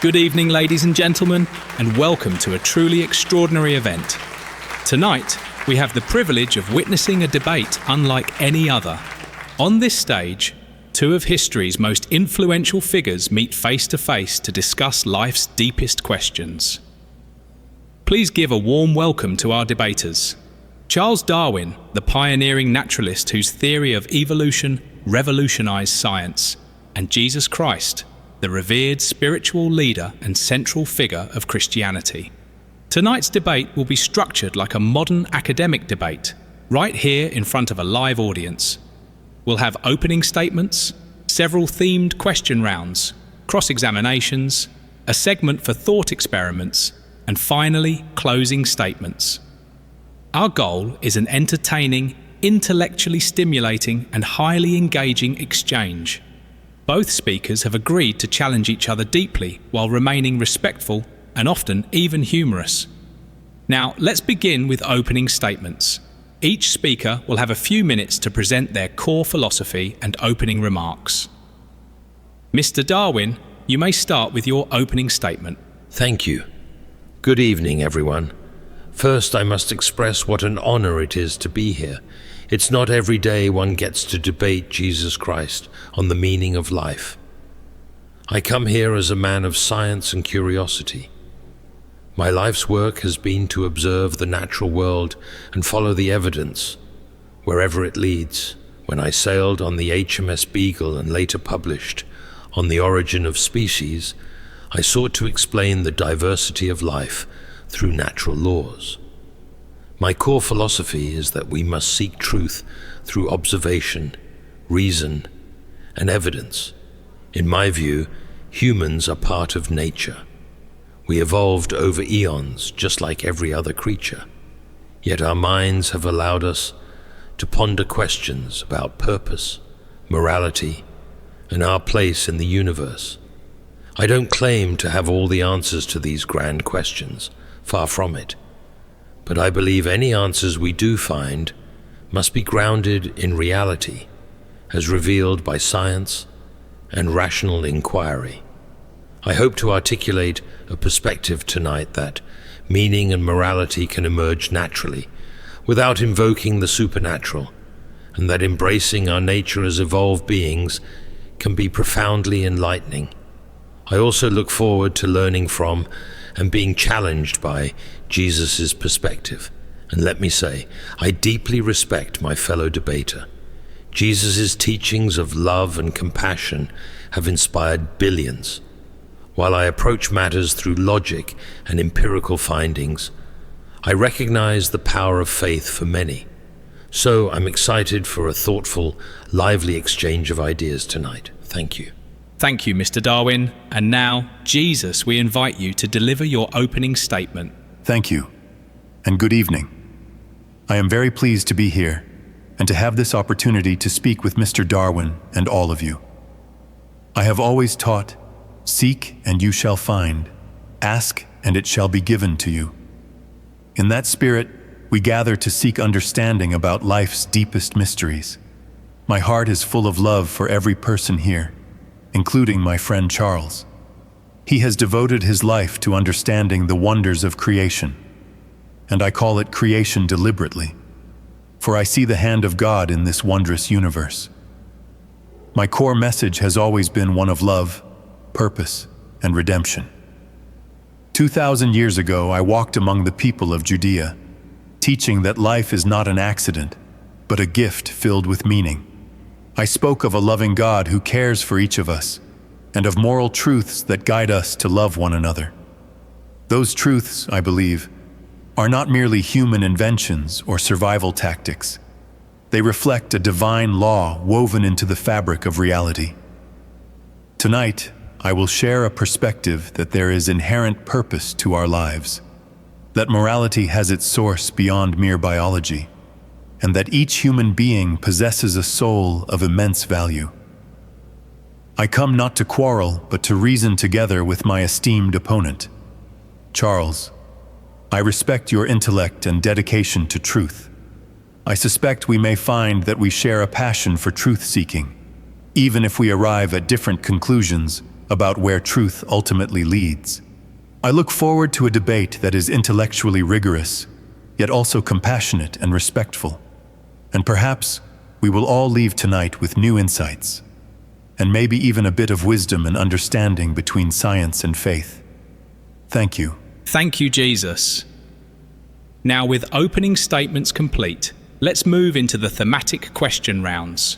Good evening, ladies and gentlemen, and welcome to a truly extraordinary event. Tonight, we have the privilege of witnessing a debate unlike any other. On this stage, two of history's most influential figures meet face to face to discuss life's deepest questions. Please give a warm welcome to our debaters. Charles Darwin, the pioneering naturalist whose theory of evolution revolutionized science, and Jesus Christ, the revered spiritual leader and central figure of Christianity. Tonight's debate will be structured like a modern academic debate, right here in front of a live audience. We'll have opening statements, several themed question rounds, cross-examinations, a segment for thought experiments, and finally, closing statements. Our goal is an entertaining, intellectually stimulating, and highly engaging exchange. Both speakers have agreed to challenge each other deeply while remaining respectful and often even humorous. Now, let's begin with opening statements. Each speaker will have a few minutes to present their core philosophy and opening remarks. Mr. Darwin, you may start with your opening statement. Thank you. Good evening, everyone. First, I must express what an honor it is to be here. It's not every day one gets to debate Jesus Christ on the meaning of life. I come here as a man of science and curiosity. My life's work has been to observe the natural world and follow the evidence wherever it leads. When I sailed on the HMS Beagle and later published On the Origin of Species, I sought to explain the diversity of life through natural laws. My core philosophy is that we must seek truth through observation, reason, and evidence. In my view, humans are part of nature. We evolved over eons, just like every other creature. Yet our minds have allowed us to ponder questions about purpose, morality, and our place in the universe. I don't claim to have all the answers to these grand questions, far from it. But I believe any answers we do find must be grounded in reality, as revealed by science and rational inquiry. I hope to articulate a perspective tonight that meaning and morality can emerge naturally, without invoking the supernatural, and that embracing our nature as evolved beings can be profoundly enlightening. I also look forward to learning from and being challenged by Jesus' perspective. And let me say, I deeply respect my fellow debater. Jesus' teachings of love and compassion have inspired billions. While I approach matters through logic and empirical findings, I recognize the power of faith for many. So I'm excited for a thoughtful, lively exchange of ideas tonight. Thank you. Thank you, Mr. Darwin. And now, Jesus, we invite you to deliver your opening statement. Thank you, and good evening. I am very pleased to be here and to have this opportunity to speak with Mr. Darwin and all of you. I have always taught, seek and you shall find, ask and it shall be given to you. In that spirit, we gather to seek understanding about life's deepest mysteries. My heart is full of love for every person here, including my friend Charles. He has devoted his life to understanding the wonders of creation, and I call it creation deliberately, for I see the hand of God in this wondrous universe. My core message has always been one of love, purpose, and redemption. 2,000 years ago, I walked among the people of Judea, teaching that life is not an accident, but a gift filled with meaning. I spoke of a loving God who cares for each of us, and of moral truths that guide us to love one another. Those truths, I believe, are not merely human inventions or survival tactics. They reflect a divine law woven into the fabric of reality. Tonight, I will share a perspective that there is inherent purpose to our lives, that morality has its source beyond mere biology, and that each human being possesses a soul of immense value. I come not to quarrel, but to reason together with my esteemed opponent. Charles, I respect your intellect and dedication to truth. I suspect we may find that we share a passion for truth-seeking, even if we arrive at different conclusions about where truth ultimately leads. I look forward to a debate that is intellectually rigorous, yet also compassionate and respectful. And perhaps we will all leave tonight with new insights, and maybe even a bit of wisdom and understanding between science and faith. Thank you. Thank you, Jesus. Now, with opening statements complete, let's move into the thematic question rounds.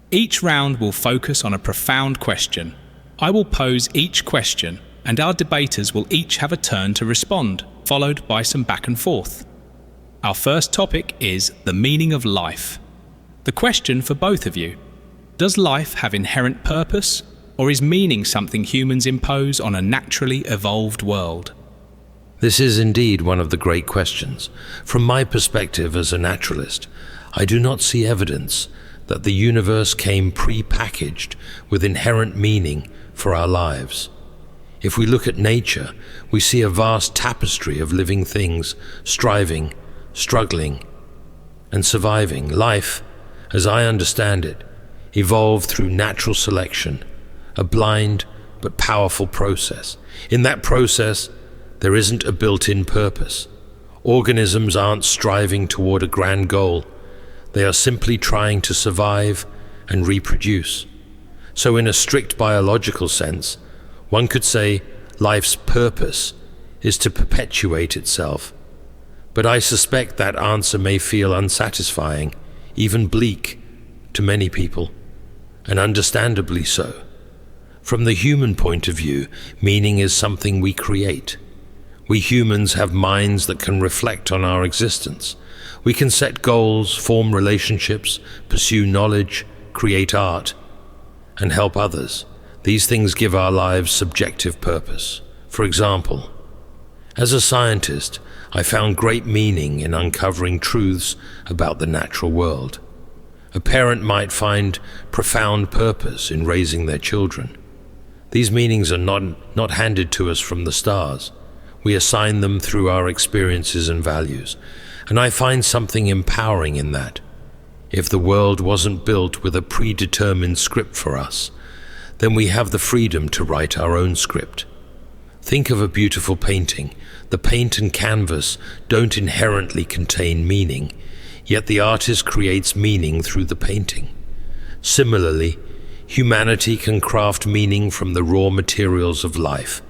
Each round will focus on a profound question. I will pose each question, and our debaters will each have a turn to respond, followed by some back and forth. Our first topic is the meaning of life. The question for both of you: does life have inherent purpose, or is meaning something humans impose on a naturally evolved world? This is indeed one of the great questions. From my perspective as a naturalist, I do not see evidence that the universe came pre-packaged with inherent meaning for our lives. If we look at nature, we see a vast tapestry of living things striving, struggling, and surviving. Life, as I understand it, evolved through natural selection, a blind but powerful process. In that process, there isn't a built-in purpose. Organisms aren't striving toward a grand goal. They are simply trying to survive and reproduce. So in a strict biological sense, one could say life's purpose is to perpetuate itself. But I suspect that answer may feel unsatisfying, even bleak, to many people, and understandably so. From the human point of view, meaning is something we create. We humans have minds that can reflect on our existence. We can set goals, form relationships, pursue knowledge, create art, and help others. These things give our lives subjective purpose. For example, as a scientist, I found great meaning in uncovering truths about the natural world. A parent might find profound purpose in raising their children. These meanings are not handed to us from the stars. We assign them through our experiences and values, and I find something empowering in that. If the world wasn't built with a predetermined script for us, then we have the freedom to write our own script. Think of a beautiful painting. The paint and canvas don't inherently contain meaning, yet the artist creates meaning through the painting. Similarly, humanity can craft meaning from the raw materials of life.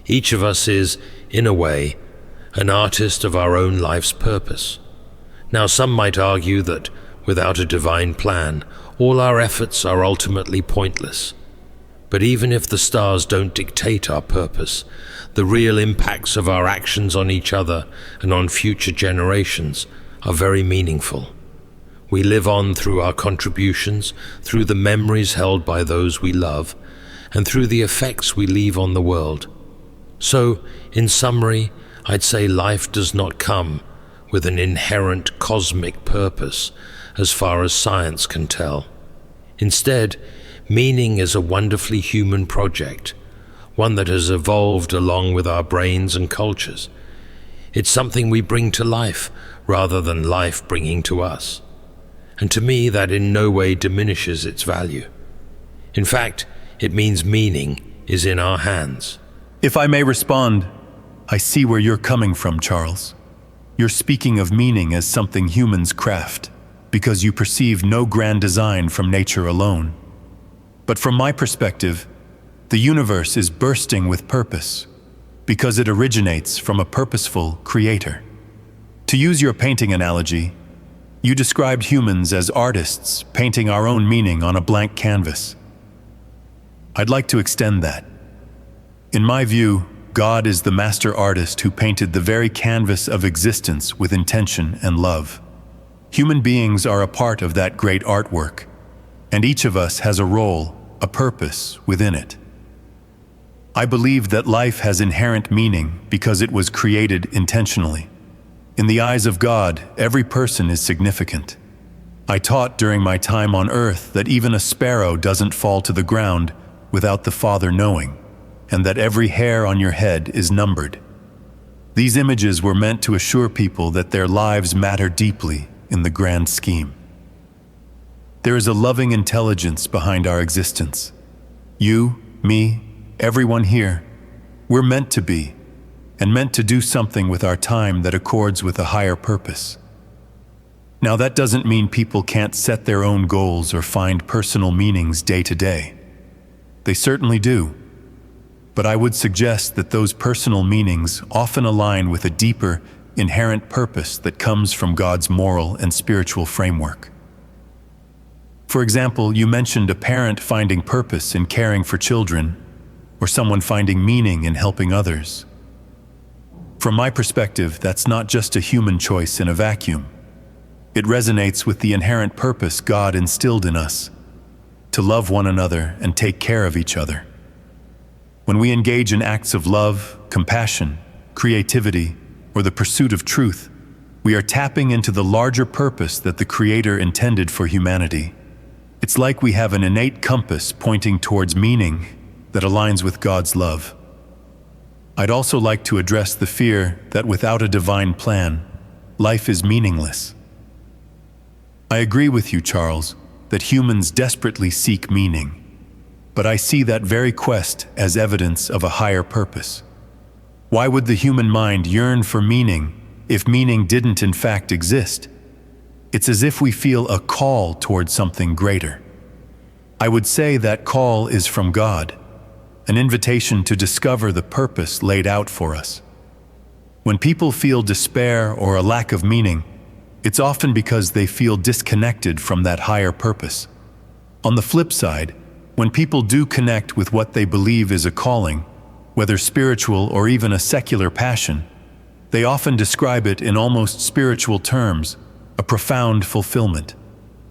Each of us is, in a way, an artist of our own life's purpose. Now, some might argue that, without a divine plan, all our efforts are ultimately pointless. But even if the stars don't dictate our purpose, the real impacts of our actions on each other and on future generations are very meaningful. We live on through our contributions, through the memories held by those we love, and through the effects we leave on the world. So, in summary, I'd say life does not come with an inherent cosmic purpose as far as science can tell. Instead, meaning is a wonderfully human project, one that has evolved along with our brains and cultures. It's something we bring to life rather than life bringing to us. And to me, that in no way diminishes its value. In fact, it means meaning is in our hands. If I may respond, I see where you're coming from, Charles. You're speaking of meaning as something humans craft, because you perceive no grand design from nature alone. But from my perspective, the universe is bursting with purpose, because it originates from a purposeful creator. To use your painting analogy, you described humans as artists painting our own meaning on a blank canvas. I'd like to extend that. In my view, God is the master artist who painted the very canvas of existence with intention and love. Human beings are a part of that great artwork, and each of us has a role, a purpose within it. I believe that life has inherent meaning because it was created intentionally. In the eyes of God, every person is significant. I taught during my time on earth that even a sparrow doesn't fall to the ground without the Father knowing, and that every hair on your head is numbered. These images were meant to assure people that their lives matter deeply in the grand scheme. There is a loving intelligence behind our existence. You, me, everyone here, we're meant to be, and meant to do something with our time that accords with a higher purpose. Now, that doesn't mean people can't set their own goals or find personal meanings day to day. They certainly do. But I would suggest that those personal meanings often align with a deeper, inherent purpose that comes from God's moral and spiritual framework. For example, you mentioned a parent finding purpose in caring for children, or someone finding meaning in helping others. From my perspective, that's not just a human choice in a vacuum. It resonates with the inherent purpose God instilled in us, to love one another and take care of each other. When we engage in acts of love, compassion, creativity, or the pursuit of truth, we are tapping into the larger purpose that the Creator intended for humanity. It's like we have an innate compass pointing towards meaning that aligns with God's love. I'd also like to address the fear that without a divine plan, life is meaningless. I agree with you, Charles, that humans desperately seek meaning, but I see that very quest as evidence of a higher purpose. Why would the human mind yearn for meaning if meaning didn't in fact exist? It's as if we feel a call toward something greater. I would say that call is from God, an invitation to discover the purpose laid out for us. When people feel despair or a lack of meaning, it's often because they feel disconnected from that higher purpose. On the flip side, when people do connect with what they believe is a calling, whether spiritual or even a secular passion, they often describe it in almost spiritual terms, a profound fulfillment.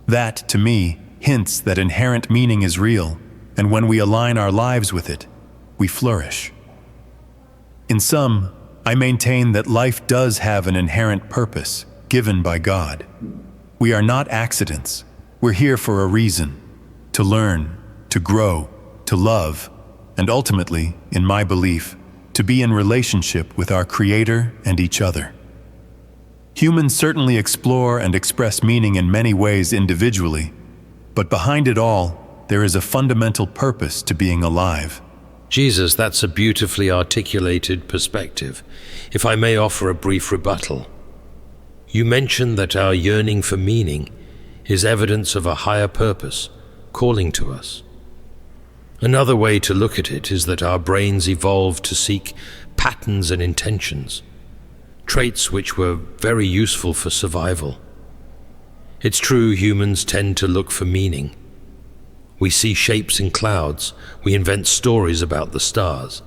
That, to me, hints that inherent meaning is real, and when we align our lives with it, we flourish. In sum, I maintain that life does have an inherent purpose, given by God. We are not accidents. We're here for a reason: to learn, to grow, to love, and ultimately, in my belief, to be in relationship with our Creator and each other. Humans certainly explore and express meaning in many ways individually, but behind it all, there is a fundamental purpose to being alive. Jesus, that's a beautifully articulated perspective. If I may offer a brief rebuttal. You mentioned that our yearning for meaning is evidence of a higher purpose calling to us. Another way to look at it is that our brains evolved to seek patterns and intentions, traits which were very useful for survival. It's true, humans tend to look for meaning. We see shapes in clouds, we invent stories about the stars.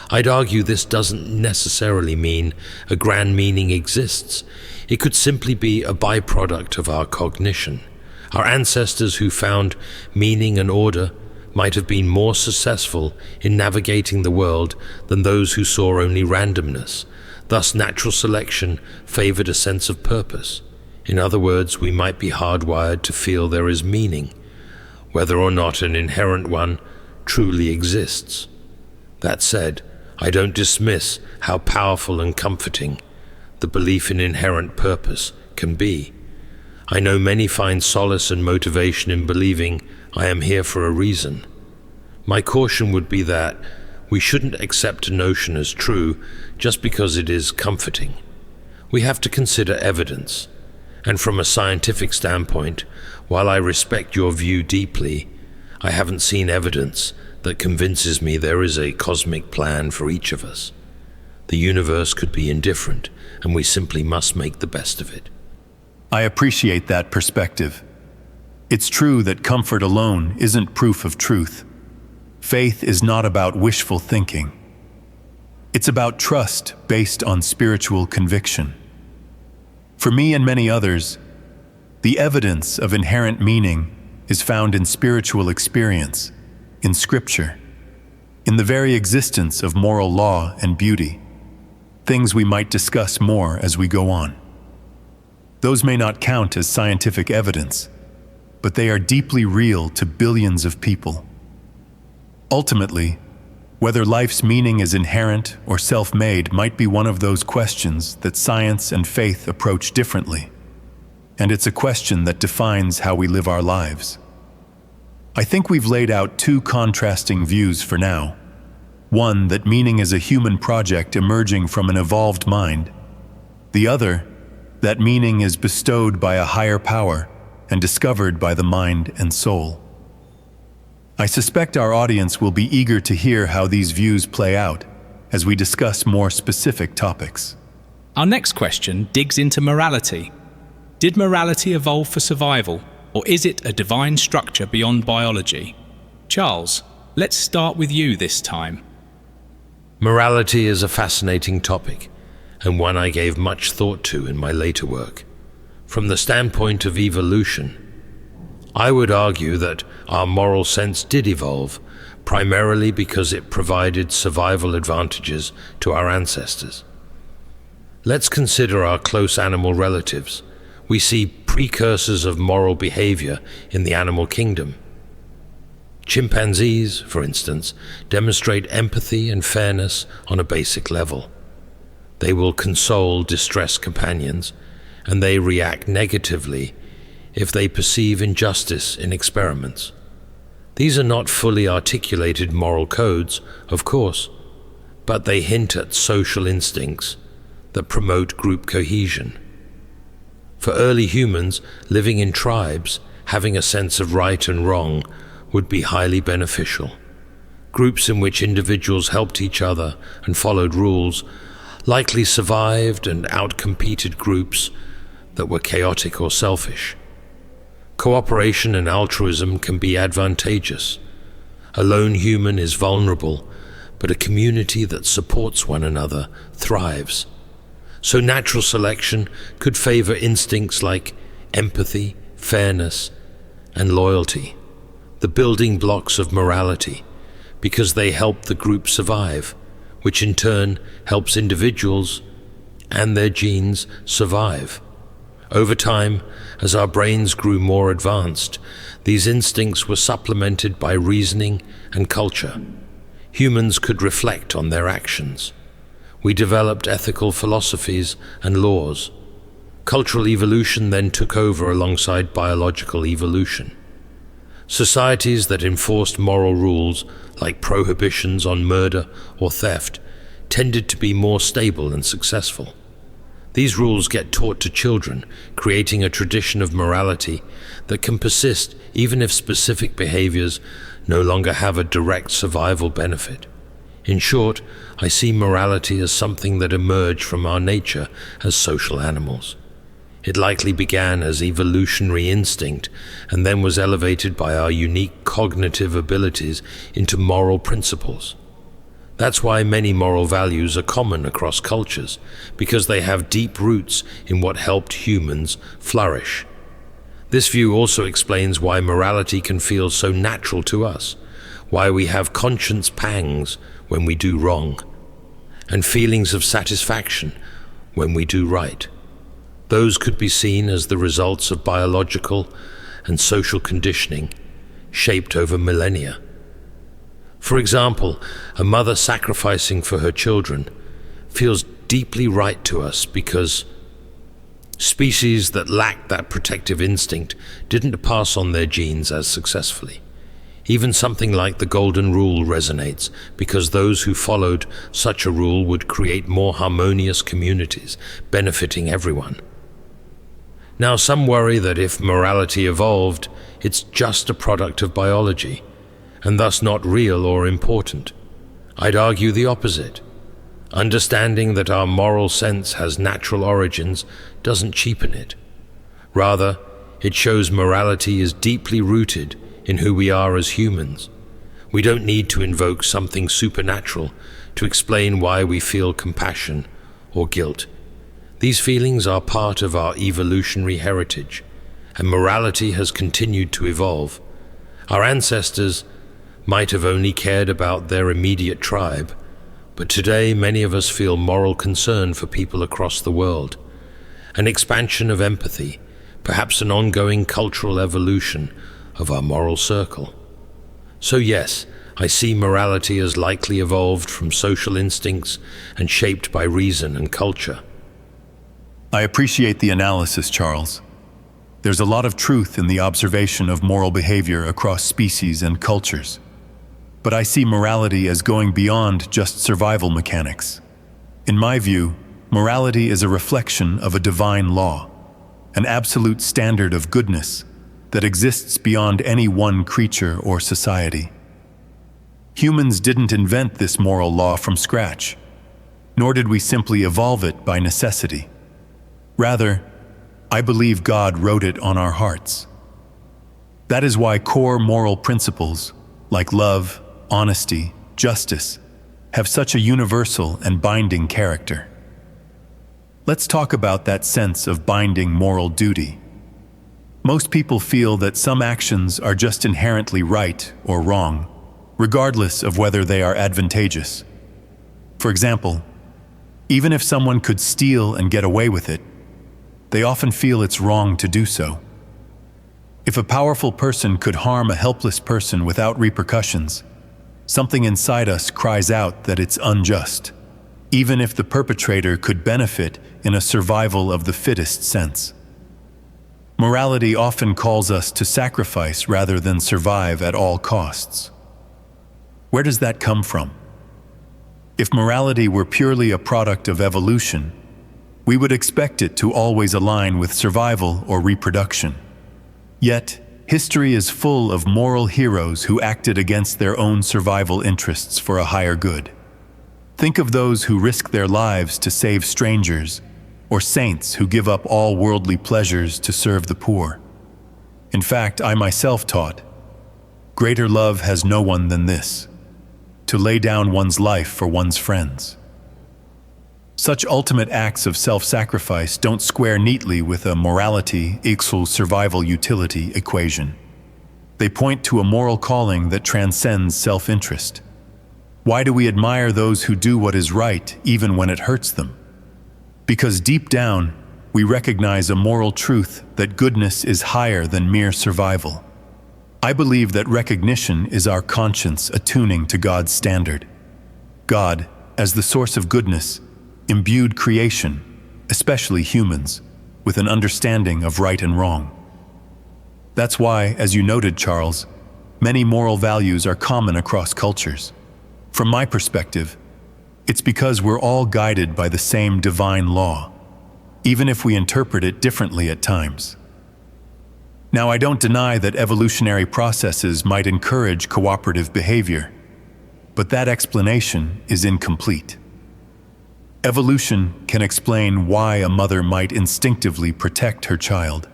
I'd argue this doesn't necessarily mean a grand meaning exists. It could simply be a byproduct of our cognition. Our ancestors who found meaning and order might have been more successful in navigating the world than those who saw only randomness. Thus, natural selection favored a sense of purpose. In other words, we might be hardwired to feel there is meaning, whether or not an inherent one truly exists. That said, I don't dismiss how powerful and comforting the belief in inherent purpose can be. I know many find solace and motivation in believing I am here for a reason. My caution would be that we shouldn't accept a notion as true just because it is comforting. We have to consider evidence, and from a scientific standpoint, while I respect your view deeply, I haven't seen evidence that convinces me there is a cosmic plan for each of us. The universe could be indifferent, and we simply must make the best of it. I appreciate that perspective. It's true that comfort alone isn't proof of truth. Faith is not about wishful thinking. It's about trust based on spiritual conviction. For me and many others, the evidence of inherent meaning is found in spiritual experience, in Scripture, in the very existence of moral law and beauty, things we might discuss more as we go on. Those may not count as scientific evidence, but they are deeply real to billions of people. Ultimately, whether life's meaning is inherent or self-made might be one of those questions that science and faith approach differently, and it's a question that defines how we live our lives. I think we've laid out two contrasting views for now. One, that meaning is a human project emerging from an evolved mind. The other, that meaning is bestowed by a higher power and discovered by the mind and soul. I suspect our audience will be eager to hear how these views play out as we discuss more specific topics. Our next question digs into morality. Did morality evolve for survival, or is it a divine structure beyond biology? Charles, let's start with you this time. Morality is a fascinating topic, and one I gave much thought to in my later work. From the standpoint of evolution, I would argue that our moral sense did evolve, primarily because it provided survival advantages to our ancestors. Let's consider our close animal relatives. We see precursors of moral behavior in the animal kingdom. Chimpanzees, for instance, demonstrate empathy and fairness on a basic level. They will console distressed companions, and they react negatively if they perceive injustice in experiments. These are not fully articulated moral codes, of course, but they hint at social instincts that promote group cohesion. For early humans, living in tribes, having a sense of right and wrong would be highly beneficial. Groups in which individuals helped each other and followed rules likely survived and outcompeted groups that were chaotic or selfish. Cooperation and altruism can be advantageous. A lone human is vulnerable, but a community that supports one another thrives. So natural selection could favor instincts like empathy, fairness, and loyalty, the building blocks of morality, because they help the group survive, which in turn helps individuals and their genes survive. Over time, as our brains grew more advanced, these instincts were supplemented by reasoning and culture. Humans could reflect on their actions. We developed ethical philosophies and laws. Cultural evolution then took over alongside biological evolution. Societies that enforced moral rules, like prohibitions on murder or theft, tended to be more stable and successful. These rules get taught to children, creating a tradition of morality that can persist even if specific behaviors no longer have a direct survival benefit. In short, I see morality as something that emerged from our nature as social animals. It likely began as evolutionary instinct and then was elevated by our unique cognitive abilities into moral principles. That's why many moral values are common across cultures, because they have deep roots in what helped humans flourish. This view also explains why morality can feel so natural to us, why we have conscience pangs when we do wrong, and feelings of satisfaction when we do right. Those could be seen as the results of biological and social conditioning shaped over millennia. For example, a mother sacrificing for her children feels deeply right to us because species that lacked that protective instinct didn't pass on their genes as successfully. Even something like the Golden Rule resonates because those who followed such a rule would create more harmonious communities, benefiting everyone. Now, some worry that if morality evolved, it's just a product of biology, and thus not real or important. I'd argue the opposite. Understanding that our moral sense has natural origins doesn't cheapen it. Rather, it shows morality is deeply rooted in who we are as humans. We don't need to invoke something supernatural to explain why we feel compassion or guilt. These feelings are part of our evolutionary heritage, and morality has continued to evolve. Our ancestors might have only cared about their immediate tribe, but today many of us feel moral concern for people across the world. An expansion of empathy, perhaps an ongoing cultural evolution of our moral circle. So yes, I see morality as likely evolved from social instincts and shaped by reason and culture. I appreciate the analysis, Charles. There's a lot of truth in the observation of moral behavior across species and cultures. but I see morality as going beyond just survival mechanics. In my view, morality is a reflection of a divine law, an absolute standard of goodness that exists beyond any one creature or society. Humans didn't invent this moral law from scratch, nor did we simply evolve it by necessity. Rather, I believe God wrote it on our hearts. That is why core moral principles, like love, honesty, justice, have such a universal and binding character. Let's talk about that sense of binding moral duty. Most people feel that some actions are just inherently right or wrong, regardless of whether they are advantageous. For example, even if someone could steal and get away with it, they often feel it's wrong to do so. If a powerful person could harm a helpless person without repercussions, something inside us cries out that it's unjust, even if the perpetrator could benefit in a survival of the fittest sense. Morality often calls us to sacrifice rather than survive at all costs. Where does that come from? If morality were purely a product of evolution, we would expect it to always align with survival or reproduction. Yet, history is full of moral heroes who acted against their own survival interests for a higher good. Think of those who risk their lives to save strangers, or saints who give up all worldly pleasures to serve the poor. In fact, I myself taught, greater love has no one than this, to lay down one's life for one's friends. Such ultimate acts of self-sacrifice don't square neatly with a morality equals survival utility equation. They point to a moral calling that transcends self-interest. Why do we admire those who do what is right even when it hurts them? Because deep down, we recognize a moral truth that goodness is higher than mere survival. I believe that recognition is our conscience attuning to God's standard. God, as the source of goodness, imbued creation, especially humans, with an understanding of right and wrong. That's why, as you noted, Charles, many moral values are common across cultures. From my perspective, it's because we're all guided by the same divine law, even if we interpret it differently at times. Now, I don't deny that evolutionary processes might encourage cooperative behavior, but that explanation is incomplete. Evolution can explain why a mother might instinctively protect her child,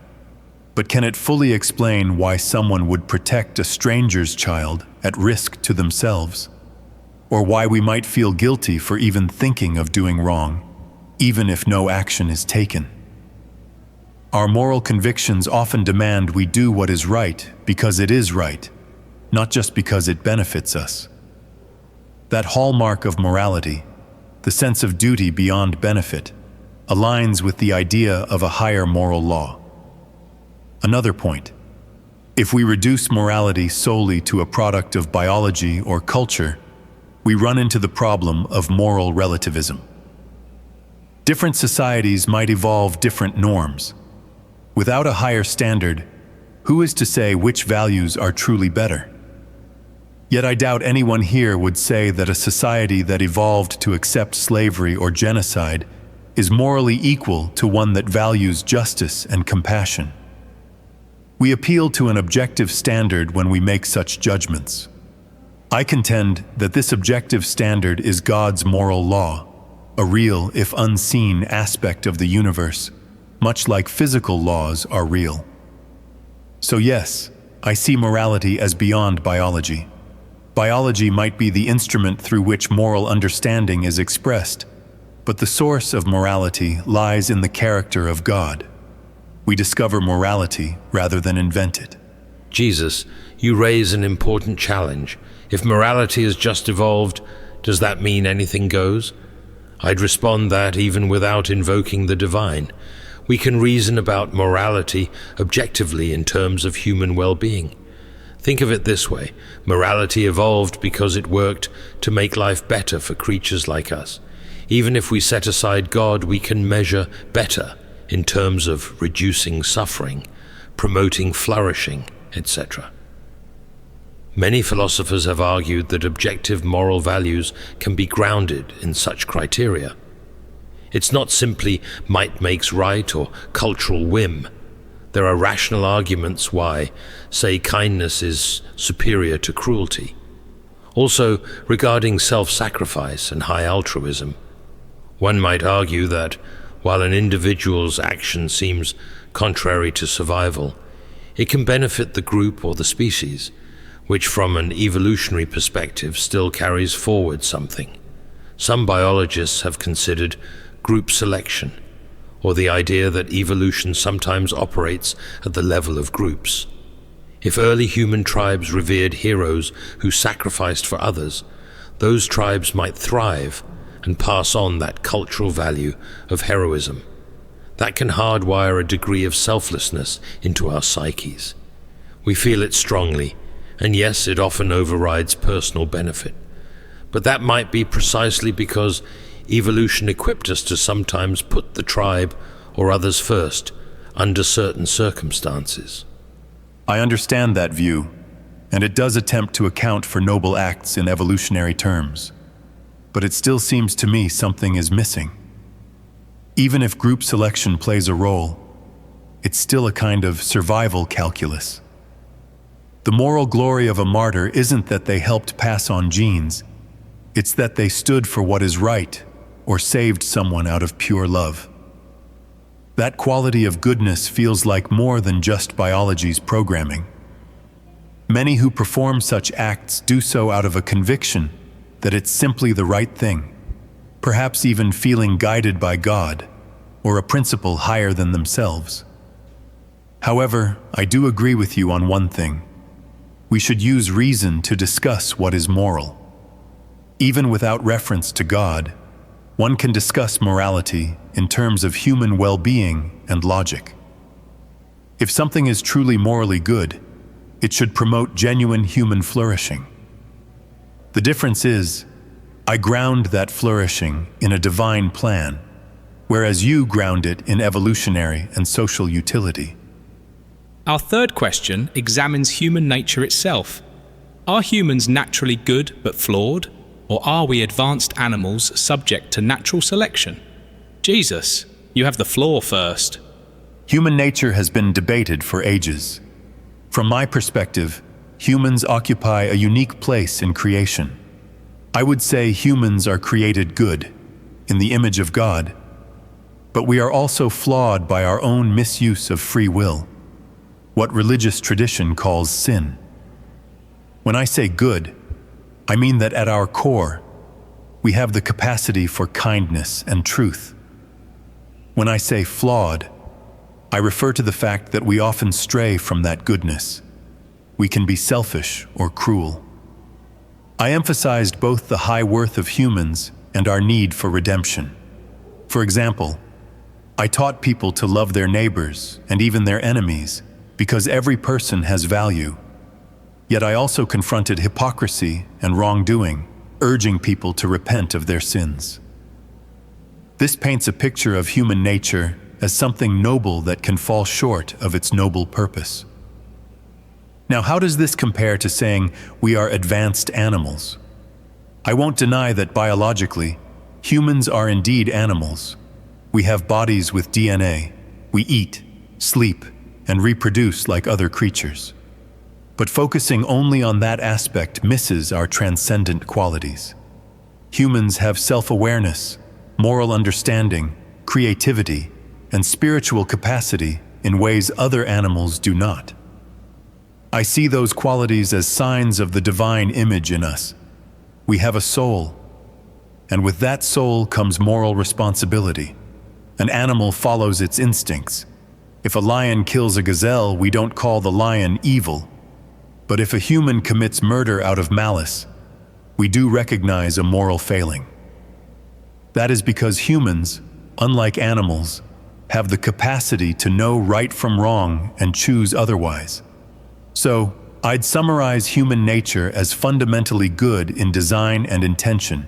but can it fully explain why someone would protect a stranger's child at risk to themselves? Or why we might feel guilty for even thinking of doing wrong, even if no action is taken? Our moral convictions often demand we do what is right because it is right, not just because it benefits us. That hallmark of morality, the sense of duty beyond benefit, aligns with the idea of a higher moral law. Another point: if we reduce morality solely to a product of biology or culture, we run into the problem of moral relativism. Different societies might evolve different norms. Without a higher standard, who is to say which values are truly better? Yet I doubt anyone here would say that a society that evolved to accept slavery or genocide is morally equal to one that values justice and compassion. We appeal to an objective standard when we make such judgments. I contend that this objective standard is God's moral law, a real, if unseen, aspect of the universe, much like physical laws are real. So yes, I see morality as beyond biology. Biology might be the instrument through which moral understanding is expressed, but the source of morality lies in the character of God. We discover morality rather than invent it. Jesus, you raise an important challenge. If morality has just evolved, does that mean anything goes? I'd respond that even without invoking the divine, we can reason about morality objectively in terms of human well-being. Think of it this way: morality evolved because it worked to make life better for creatures like us. Even if we set aside God, we can measure better in terms of reducing suffering, promoting flourishing, etc. Many philosophers have argued that objective moral values can be grounded in such criteria. It's not simply might makes right or cultural whim. There are rational arguments why, say, kindness is superior to cruelty. Also, regarding self-sacrifice and high altruism, one might argue that, while an individual's action seems contrary to survival, it can benefit the group or the species, which from an evolutionary perspective still carries forward something. Some biologists have considered group selection, or the idea that evolution sometimes operates at the level of groups. If early human tribes revered heroes who sacrificed for others, those tribes might thrive and pass on that cultural value of heroism. That can hardwire a degree of selflessness into our psyches. We feel it strongly, and yes, it often overrides personal benefit. But that might be precisely because evolution equipped us to sometimes put the tribe or others first under certain circumstances. I understand that view, and it does attempt to account for noble acts in evolutionary terms. But it still seems to me something is missing. Even if group selection plays a role, it's still a kind of survival calculus. The moral glory of a martyr isn't that they helped pass on genes, it's that they stood for what is right or saved someone out of pure love. That quality of goodness feels like more than just biology's programming. Many who perform such acts do so out of a conviction that it's simply the right thing, perhaps even feeling guided by God or a principle higher than themselves. However, I do agree with you on one thing. We should use reason to discuss what is moral. Even without reference to God, one can discuss morality in terms of human well-being and logic. If something is truly morally good, it should promote genuine human flourishing. The difference is, I ground that flourishing in a divine plan, whereas you ground it in evolutionary and social utility. Our third question examines human nature itself. Are humans naturally good but flawed? Or are we advanced animals subject to natural selection? Jesus, you have the floor first. Human nature has been debated for ages. From my perspective, humans occupy a unique place in creation. I would say humans are created good, in the image of God, but we are also flawed by our own misuse of free will, what religious tradition calls sin. When I say good, I mean that at our core, we have the capacity for kindness and truth. When I say flawed, I refer to the fact that we often stray from that goodness. We can be selfish or cruel. I emphasized both the high worth of humans and our need for redemption. For example, I taught people to love their neighbors and even their enemies because every person has value. Yet I also confronted hypocrisy and wrongdoing, urging people to repent of their sins. This paints a picture of human nature as something noble that can fall short of its noble purpose. Now, how does this compare to saying we are advanced animals? I won't deny that biologically, humans are indeed animals. We have bodies with DNA. We eat, sleep, and reproduce like other creatures. But focusing only on that aspect misses our transcendent qualities. Humans have self-awareness, moral understanding, creativity, and spiritual capacity in ways other animals do not. I see those qualities as signs of the divine image in us. We have a soul, and with that soul comes moral responsibility. An animal follows its instincts. If a lion kills a gazelle, we don't call the lion evil. But if a human commits murder out of malice, we do recognize a moral failing. That is because humans, unlike animals, have the capacity to know right from wrong and choose otherwise. So, I'd summarize human nature as fundamentally good in design and intention,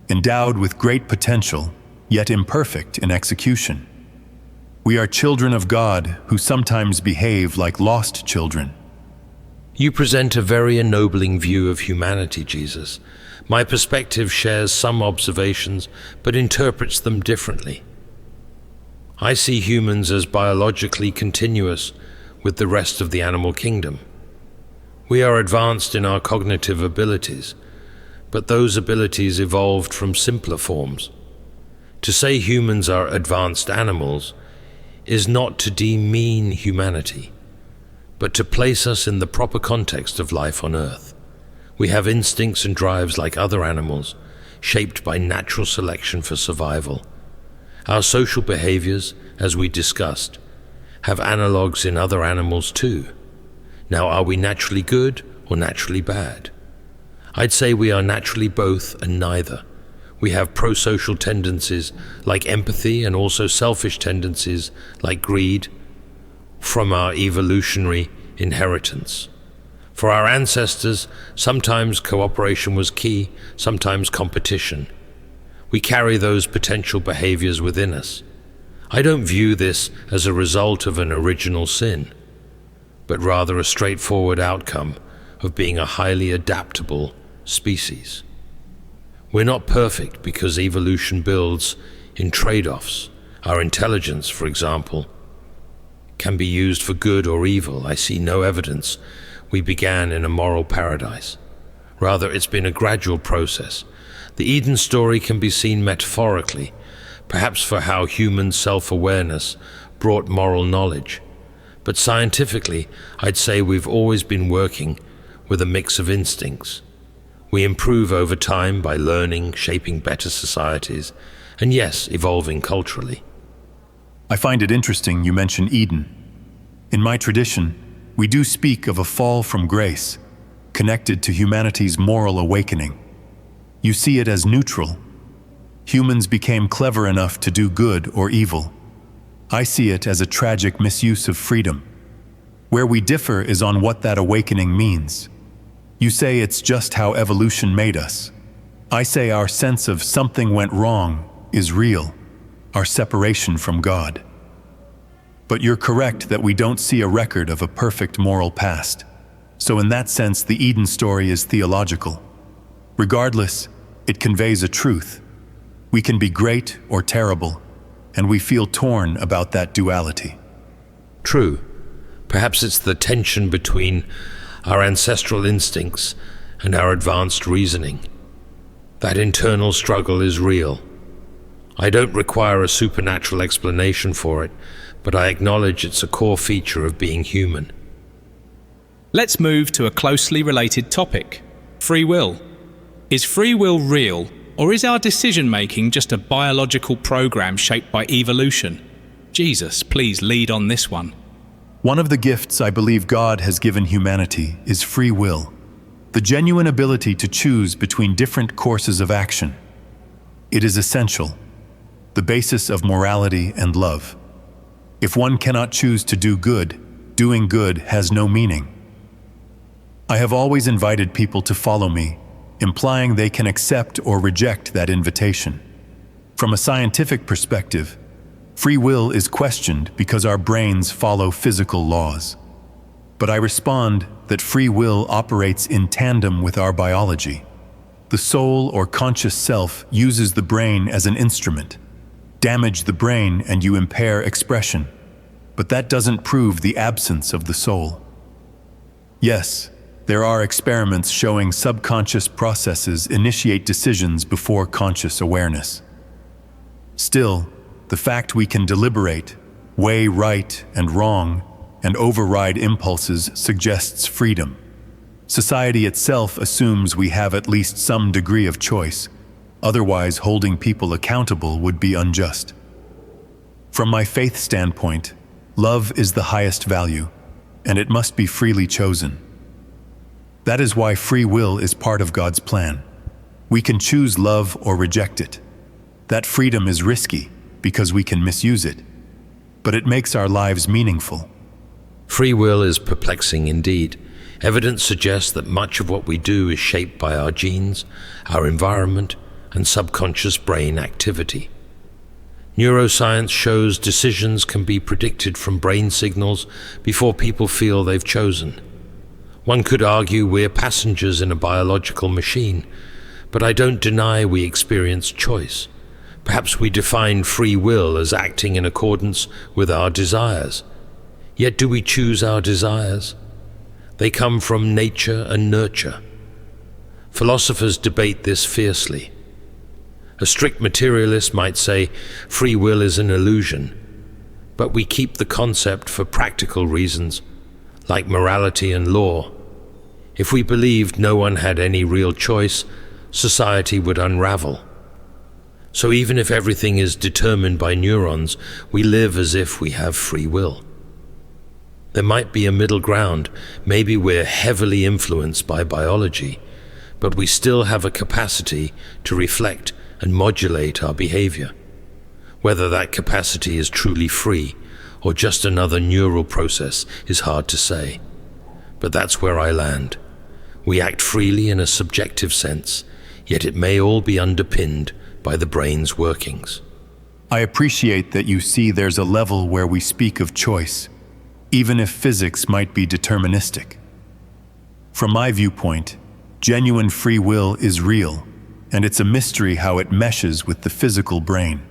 endowed with great potential, yet imperfect in execution. We are children of God who sometimes behave like lost children. You present a very ennobling view of humanity, Jesus. My perspective shares some observations, but interprets them differently. I see humans as biologically continuous with the rest of the animal kingdom. We are advanced in our cognitive abilities, but those abilities evolved from simpler forms. To say humans are advanced animals is not to demean humanity, but to place us in the proper context of life on Earth. We have instincts and drives like other animals, shaped by natural selection for survival. Our social behaviors, as we discussed, have analogues in other animals too. Now, are we naturally good or naturally bad? I'd say we are naturally both and neither. We have pro-social tendencies like empathy and also selfish tendencies like greed from our evolutionary inheritance. For our ancestors, sometimes cooperation was key, sometimes competition. We carry those potential behaviors within us. I don't view this as a result of an original sin, but rather a straightforward outcome of being a highly adaptable species. We're not perfect because evolution builds in trade-offs. Our intelligence, for example, can be used for good or evil. I see no evidence we began in a moral paradise. Rather, it's been a gradual process. The Eden story can be seen metaphorically, perhaps for how human self-awareness brought moral knowledge. But scientifically, I'd say we've always been working with a mix of instincts. We improve over time by learning, shaping better societies, and yes, evolving culturally. I find it interesting you mention Eden. In my tradition, we do speak of a fall from grace, connected to humanity's moral awakening. You see it as neutral. Humans became clever enough to do good or evil. I see it as a tragic misuse of freedom. Where we differ is on what that awakening means. You say it's just how evolution made us. I say our sense of something went wrong is real, our separation from God. But you're correct that we don't see a record of a perfect moral past. So in that sense, the Eden story is theological. Regardless, it conveys a truth. We can be great or terrible, and we feel torn about that duality. True. Perhaps it's the tension between our ancestral instincts and our advanced reasoning. That internal struggle is real. I don't require a supernatural explanation for it, but I acknowledge it's a core feature of being human. Let's move to a closely related topic: free will. Is free will real, or is our decision-making just a biological program shaped by evolution? Jesus, please lead on this one. One of the gifts I believe God has given humanity is free will, the genuine ability to choose between different courses of action. It is essential, the basis of morality and love. If one cannot choose to do good, doing good has no meaning. I have always invited people to follow me, implying they can accept or reject that invitation. From a scientific perspective, free will is questioned because our brains follow physical laws. But I respond that free will operates in tandem with our biology. The soul or conscious self uses the brain as an instrument. Damage the brain and you impair expression. But that doesn't prove the absence of the soul. Yes, there are experiments showing subconscious processes initiate decisions before conscious awareness. Still, the fact we can deliberate, weigh right and wrong, and override impulses suggests freedom. Society itself assumes we have at least some degree of choice, otherwise holding people accountable would be unjust. From my faith standpoint, love is the highest value, and it must be freely chosen. That is why free will is part of God's plan. We can choose love or reject it. That freedom is risky because we can misuse it, but it makes our lives meaningful. Free will is perplexing indeed. Evidence suggests that much of what we do is shaped by our genes, our environment, and subconscious brain activity. Neuroscience shows decisions can be predicted from brain signals before people feel they've chosen. One could argue we're passengers in a biological machine, but I don't deny we experience choice. Perhaps we define free will as acting in accordance with our desires. Yet do we choose our desires? They come from nature and nurture. Philosophers debate this fiercely. A strict materialist might say free will is an illusion, but we keep the concept for practical reasons, like morality and law. If we believed no one had any real choice, society would unravel. So even if everything is determined by neurons, we live as if we have free will. There might be a middle ground. Maybe we're heavily influenced by biology, but we still have a capacity to reflect and modulate our behavior. Whether that capacity is truly free or just another neural process is hard to say. But that's where I land. We act freely in a subjective sense, yet it may all be underpinned by the brain's workings. I appreciate that you see there's a level where we speak of choice, even if physics might be deterministic. From my viewpoint, genuine free will is real, and it's a mystery how it meshes with the physical brain.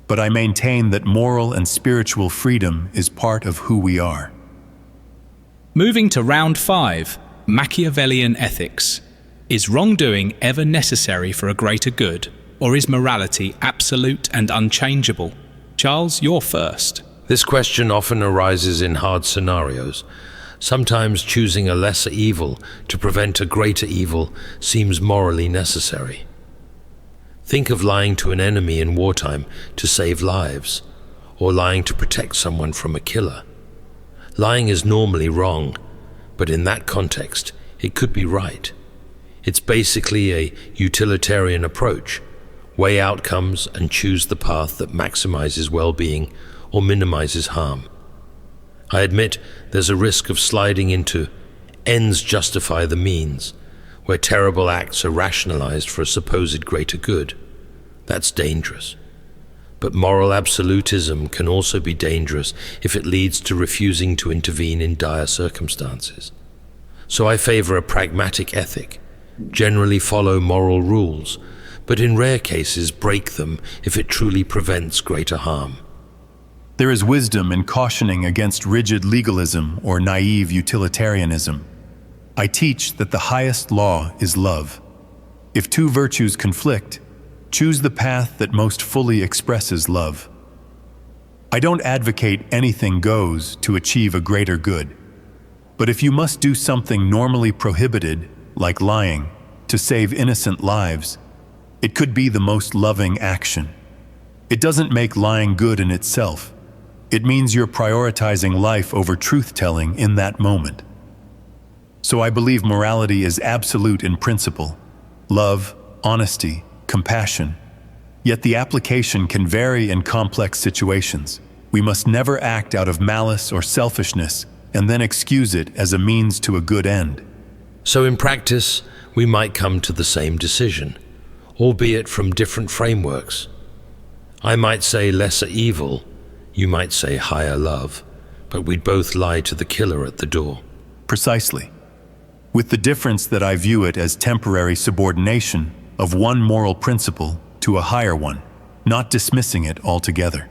But I maintain that moral and spiritual freedom is part of who we are. Moving to round 5, Machiavellian ethics. Is wrongdoing ever necessary for a greater good, or is morality absolute and unchangeable? Charles, you're first. This question often arises in hard scenarios. Sometimes choosing a lesser evil to prevent a greater evil seems morally necessary. Think of lying to an enemy in wartime to save lives, or lying to protect someone from a killer. Lying is normally wrong, but in that context, it could be right. It's basically a utilitarian approach. Weigh outcomes and choose the path that maximizes well-being or minimizes harm. I admit there's a risk of sliding into ends justify the means, where terrible acts are rationalized for a supposed greater good. That's dangerous. But moral absolutism can also be dangerous if it leads to refusing to intervene in dire circumstances. So I favor a pragmatic ethic. Generally follow moral rules, but in rare cases break them if it truly prevents greater harm. There is wisdom in cautioning against rigid legalism or naive utilitarianism. I teach that the highest law is love. If two virtues conflict, choose the path that most fully expresses love. I don't advocate anything goes to achieve a greater good, but if you must do something normally prohibited, like lying, to save innocent lives, it could be the most loving action. It doesn't make lying good in itself. It means you're prioritizing life over truth-telling in that moment. So I believe morality is absolute in principle. Love, honesty, compassion. Yet the application can vary in complex situations. We must never act out of malice or selfishness and then excuse it as a means to a good end. So in practice, we might come to the same decision, albeit from different frameworks. I might say lesser evil, you might say higher love, but we'd both lie to the killer at the door. Precisely. With the difference that I view it as temporary subordination of one moral principle to a higher one, not dismissing it altogether.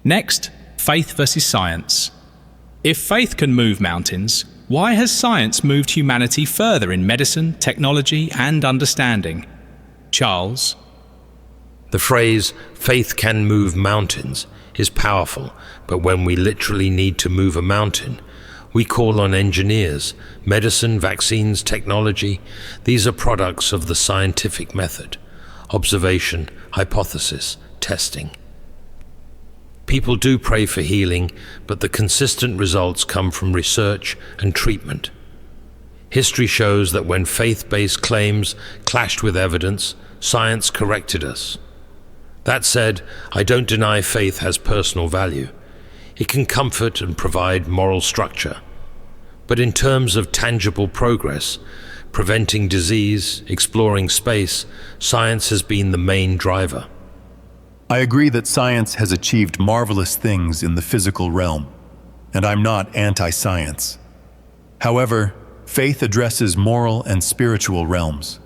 Next, faith versus science. If faith can move mountains, why has science moved humanity further in medicine, technology, and understanding? Charles? The phrase, faith can move mountains, is powerful, but when we literally need to move a mountain, we call on engineers. Medicine, vaccines, technology, these are products of the scientific method. Observation, hypothesis, testing. People do pray for healing, but the consistent results come from research and treatment. History shows that when faith-based claims clashed with evidence, science corrected us. That said, I don't deny faith has personal value. It can comfort and provide moral structure. But in terms of tangible progress, preventing disease, exploring space, science has been the main driver. I agree that science has achieved marvelous things in the physical realm, and I'm not anti-science. However, faith addresses moral and spiritual realms.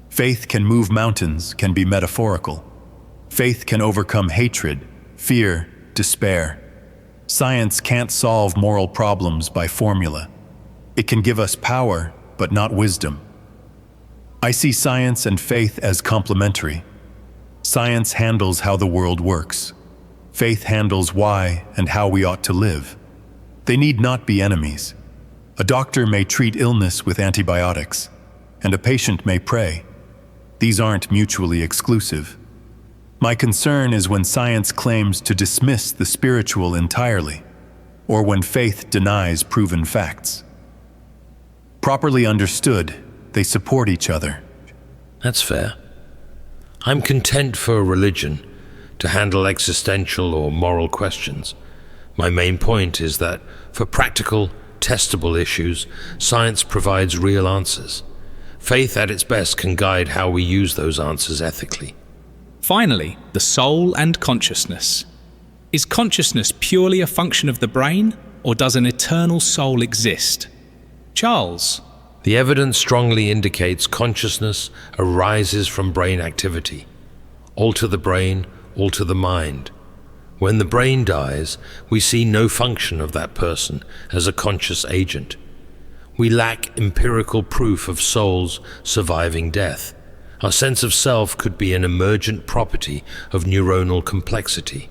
Faith can move mountains, can be metaphorical. Faith can overcome hatred, fear, despair. Science can't solve moral problems by formula. It can give us power, but not wisdom. I see science and faith as complementary. Science handles how the world works. Faith handles why and how we ought to live. They need not be enemies. A doctor may treat illness with antibiotics, and a patient may pray. These aren't mutually exclusive. My concern is when science claims to dismiss the spiritual entirely, or when faith denies proven facts. Properly understood, they support each other. That's fair. I'm content for a religion to handle existential or moral questions. My main point is that for practical, testable issues, science provides real answers. Faith at its best can guide how we use those answers ethically. Finally, the soul and consciousness. Is consciousness purely a function of the brain, or does an eternal soul exist? Charles. The evidence strongly indicates consciousness arises from brain activity. Alter the brain, alter the mind. When the brain dies, we see no function of that person as a conscious agent. We lack empirical proof of souls surviving death. Our sense of self could be an emergent property of neuronal complexity.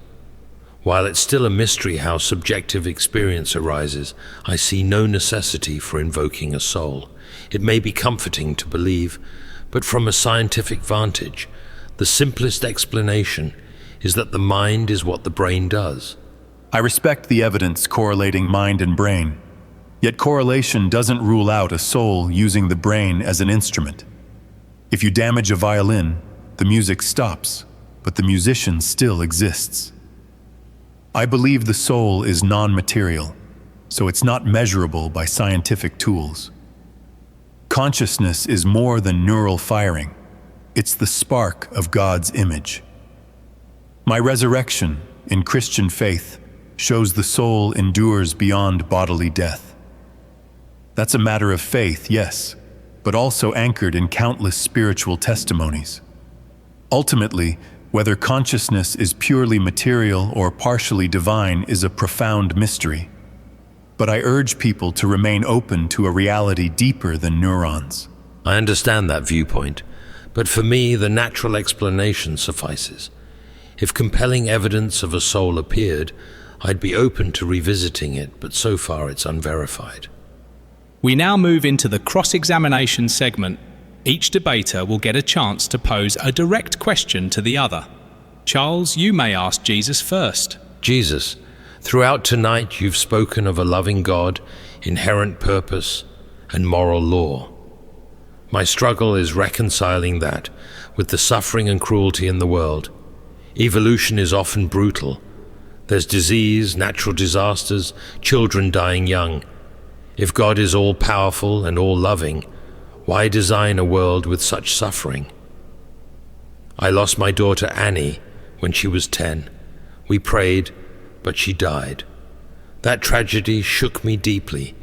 While it's still a mystery how subjective experience arises, I see no necessity for invoking a soul. It may be comforting to believe, but from a scientific vantage, the simplest explanation is that the mind is what the brain does. I respect the evidence correlating mind and brain, yet correlation doesn't rule out a soul using the brain as an instrument. If you damage a violin, the music stops, but the musician still exists. I believe the soul is non-material, so it's not measurable by scientific tools. Consciousness is more than neural firing. It's the spark of God's image. My resurrection in Christian faith shows the soul endures beyond bodily death. That's a matter of faith, yes, but also anchored in countless spiritual testimonies. Ultimately, whether consciousness is purely material or partially divine is a profound mystery. But I urge people to remain open to a reality deeper than neurons. I understand that viewpoint, but for me, the natural explanation suffices. If compelling evidence of a soul appeared, I'd be open to revisiting it, but so far it's unverified. We now move into the cross-examination segment. Each debater will get a chance to pose a direct question to the other. Charles, you may ask Jesus first. Jesus, throughout tonight you've spoken of a loving God, inherent purpose, and moral law. My struggle is reconciling that with the suffering and cruelty in the world. Evolution is often brutal. There's disease, natural disasters, children dying young. If God is all-powerful and all-loving, why design a world with such suffering? I lost my daughter Annie when she was 10. We prayed, but she died. That tragedy shook me deeply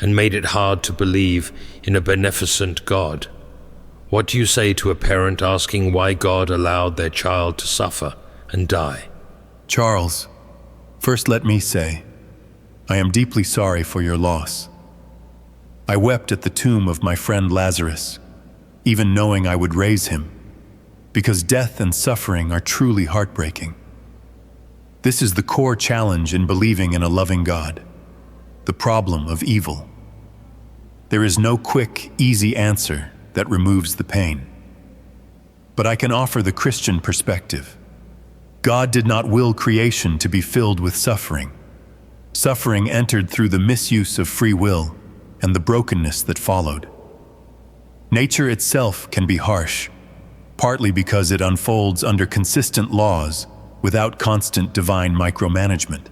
and made it hard to believe in a beneficent God. What do you say to a parent asking why God allowed their child to suffer and die? Charles, first let me say, I am deeply sorry for your loss. I wept at the tomb of my friend Lazarus, even knowing I would raise him, because death and suffering are truly heartbreaking. This is the core challenge in believing in a loving God, the problem of evil. There is no quick, easy answer that removes the pain. But I can offer the Christian perspective. God did not will creation to be filled with suffering. Suffering entered through the misuse of free will and the brokenness that followed. Nature itself can be harsh, partly because it unfolds under consistent laws without constant divine micromanagement.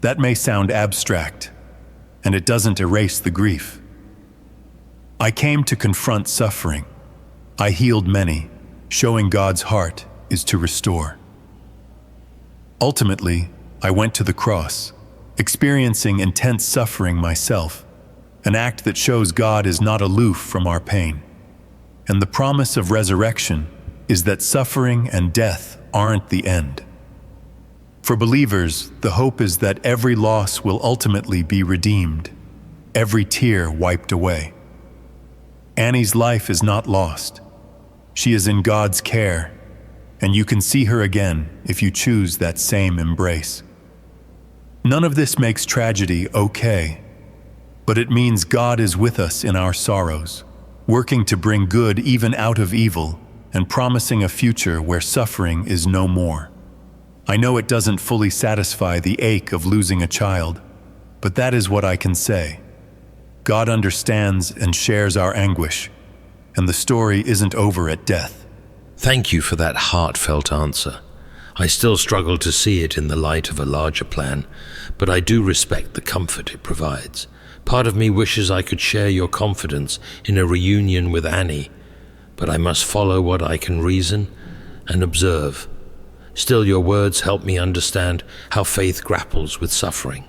That may sound abstract, and it doesn't erase the grief. I came to confront suffering. I healed many, showing God's heart is to restore. Ultimately, I went to the cross, experiencing intense suffering myself, an act that shows God is not aloof from our pain. And the promise of resurrection is that suffering and death aren't the end. For believers, the hope is that every loss will ultimately be redeemed, every tear wiped away. Annie's life is not lost. She is in God's care, and you can see her again if you choose that same embrace. None of this makes tragedy okay, but it means God is with us in our sorrows, working to bring good even out of evil and promising a future where suffering is no more. I know it doesn't fully satisfy the ache of losing a child, but that is what I can say. God understands and shares our anguish, and the story isn't over at death. Thank you for that heartfelt answer. I still struggle to see it in the light of a larger plan, but I do respect the comfort it provides. Part of me wishes I could share your confidence in a reunion with Annie, but I must follow what I can reason and observe. Still, your words help me understand how faith grapples with suffering.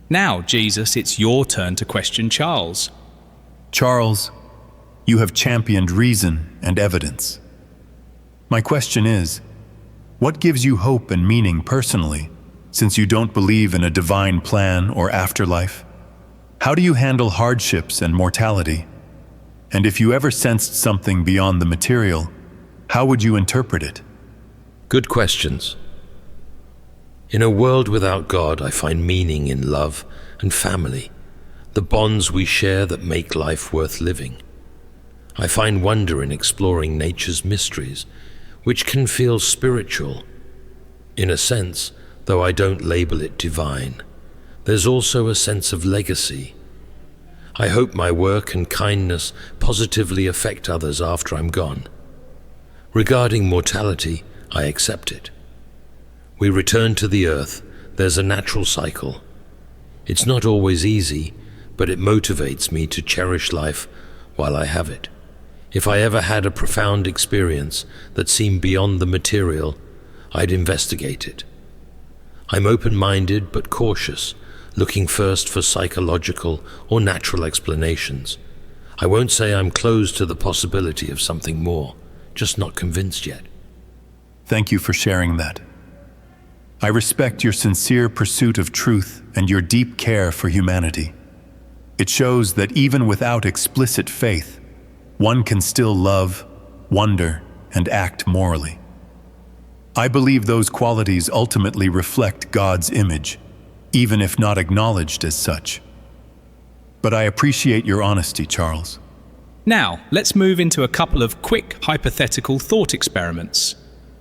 Now, Jesus, it's your turn to question Charles. Charles, you have championed reason and evidence. My question is, what gives you hope and meaning personally, since you don't believe in a divine plan or afterlife? How do you handle hardships and mortality? And if you ever sensed something beyond the material, how would you interpret it? Good questions. In a world without God, I find meaning in love and family, the bonds we share that make life worth living. I find wonder in exploring nature's mysteries, which can feel spiritual. In a sense, though I don't label it divine, there's also a sense of legacy. I hope my work and kindness positively affect others after I'm gone. Regarding mortality, I accept it. We return to the earth. There's a natural cycle. It's not always easy, but it motivates me to cherish life while I have it. If I ever had a profound experience that seemed beyond the material, I'd investigate it. I'm open-minded but cautious, looking first for psychological or natural explanations. I won't say I'm closed to the possibility of something more, just not convinced yet. Thank you for sharing that. I respect your sincere pursuit of truth and your deep care for humanity. It shows that even without explicit faith, one can still love, wonder, and act morally. I believe those qualities ultimately reflect God's image, even if not acknowledged as such. But I appreciate your honesty, Charles. Now, let's move into a couple of quick hypothetical thought experiments.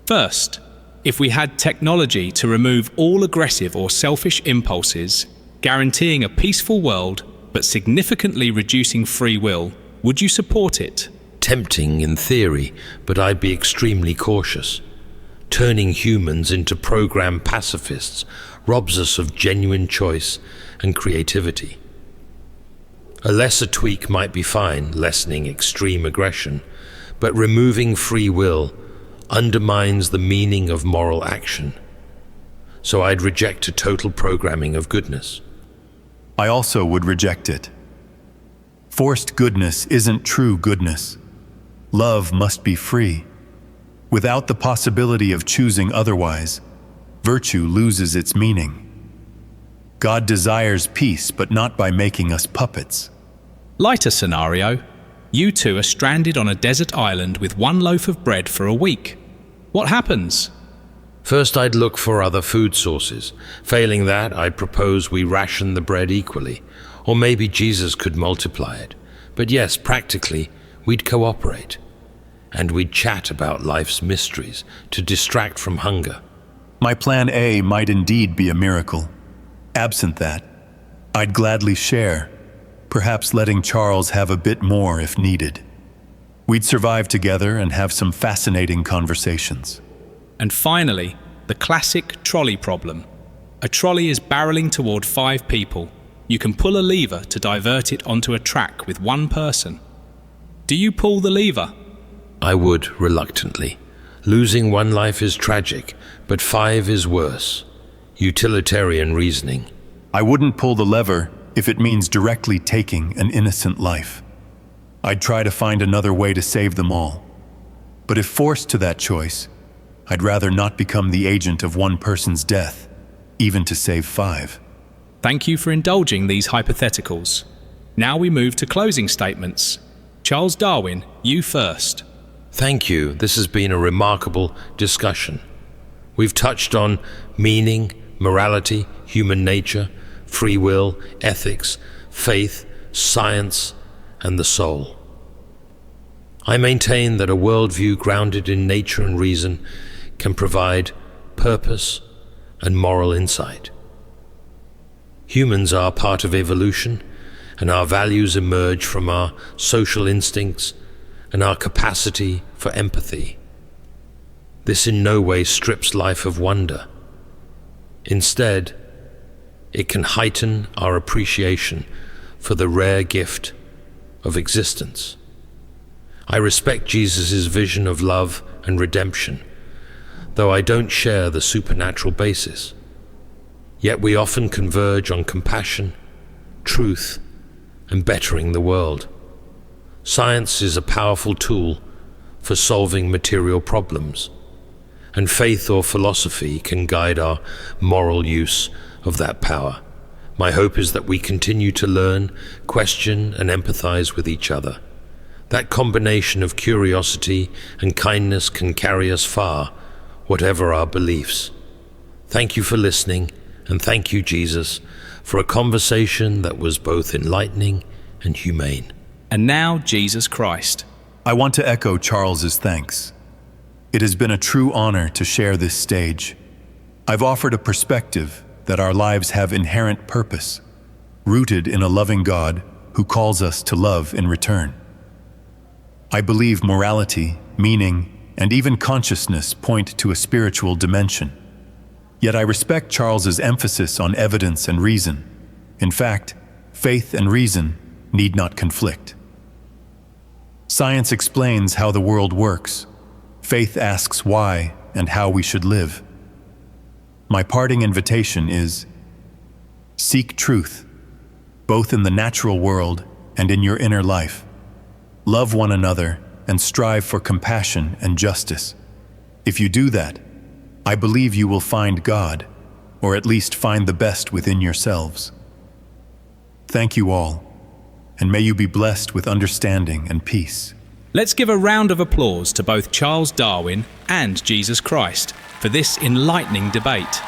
First, if we had technology to remove all aggressive or selfish impulses, guaranteeing a peaceful world but significantly reducing free will, would you support it? Tempting in theory, but I'd be extremely cautious. Turning humans into programmed pacifists robs us of genuine choice and creativity. A lesser tweak might be fine, lessening extreme aggression, but removing free will undermines the meaning of moral action. So I'd reject a total programming of goodness. I also would reject it. Forced goodness isn't true goodness. Love must be free. Without the possibility of choosing otherwise, virtue loses its meaning. God desires peace, but not by making us puppets. Lighter scenario, you two are stranded on a desert island with one loaf of bread for a week. What happens? First, I'd look for other food sources. Failing that, I'd propose we ration the bread equally, or maybe Jesus could multiply it. But yes, practically, we'd cooperate. And we'd chat about life's mysteries to distract from hunger. My plan A might indeed be a miracle. Absent that, I'd gladly share, perhaps letting Charles have a bit more if needed. We'd survive together and have some fascinating conversations. And finally, the classic trolley problem. A trolley is barreling toward 5 people. You can pull a lever to divert it onto a track with one person. Do you pull the lever? I would, reluctantly. Losing one life is tragic, but 5 is worse. Utilitarian reasoning. I wouldn't pull the lever if it means directly taking an innocent life. I'd try to find another way to save them all. But if forced to that choice, I'd rather not become the agent of one person's death, even to save 5. Thank you for indulging these hypotheticals. Now we move to closing statements. Charles Darwin, you first. Thank you. This has been a remarkable discussion. We've touched on meaning, morality, human nature, free will, ethics, faith, science, and the soul. I maintain that a worldview grounded in nature and reason can provide purpose and moral insight. Humans are part of evolution, and our values emerge from our social instincts and our capacity for empathy. This in no way strips life of wonder. Instead, it can heighten our appreciation for the rare gift of existence. I respect Jesus' vision of love and redemption, though I don't share the supernatural basis. Yet we often converge on compassion, truth, and bettering the world. Science is a powerful tool for solving material problems, and faith or philosophy can guide our moral use of that power. My hope is that we continue to learn, question, and empathize with each other. That combination of curiosity and kindness can carry us far, whatever our beliefs. Thank you for listening, and thank you, Jesus, for a conversation that was both enlightening and humane. And now, Jesus Christ. I want to echo Charles's thanks. It has been a true honor to share this stage. I've offered a perspective that our lives have inherent purpose, rooted in a loving God who calls us to love in return. I believe morality, meaning, and even consciousness point to a spiritual dimension. Yet I respect Charles's emphasis on evidence and reason. In fact, faith and reason need not conflict. Science explains how the world works. Faith asks why and how we should live. My parting invitation is: seek truth, both in the natural world and in your inner life. Love one another and strive for compassion and justice. If you do that, I believe you will find God, or at least find the best within yourselves. Thank you all, and may you be blessed with understanding and peace. Let's give a round of applause to both Charles Darwin and Jesus Christ for this enlightening debate.